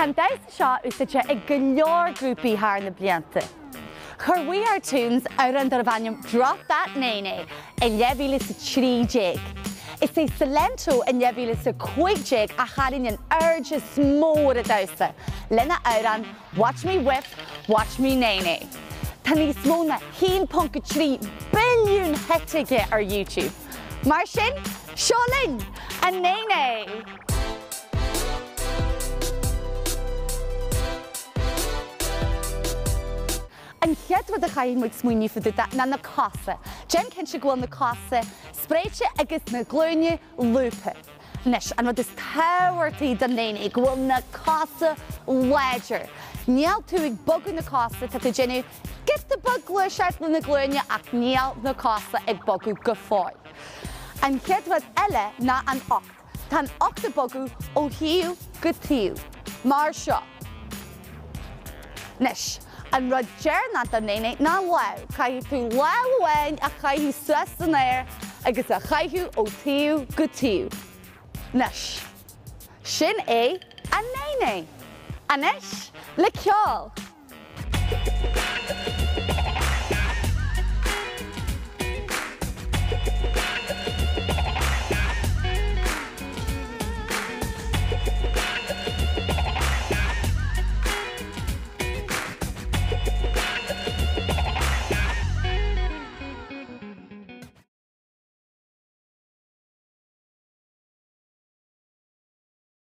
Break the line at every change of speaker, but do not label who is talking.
Tá damhsa seo úsáidte ag go leor grúpaí thar na blianta. Chur ar tunes ar an dar bhainneam Drop That Nae Nae in 2013. Is é salento in 2015 a charin an urge smór a damhsa. Lena áran, Watch Me Whiff, Watch Me Nae Nae. Tá níos mó na 1.3 billiún hetige ar YouTube. Mar sin, seo linn a Nae Nae. An cheadú a chaid muid smuoinú fada na na casa. Jen cin se gháil na casa, spréite agus na gluaiseachtaí lupa. Nis, an rud is táhairtaí den Nae Nae gháil na casa léidir. Níl tú ag bogu na casa tá Jenny get the bug gluaiseachtaí na gluaiseachtaí ach níl na casa ag bogu go fáil. An cheadú eile ná an 8. Tá 8 bogu ó hiú go tíú. Mar seo. Nis, an rud dearna den Nae Nae ná leabh, caithfidh tú leabhhain a chaithfidh suas an air agus a chaithfidh ó tíú go tíú. Nis, sin é a Nae Nae. Anis, le ceoil.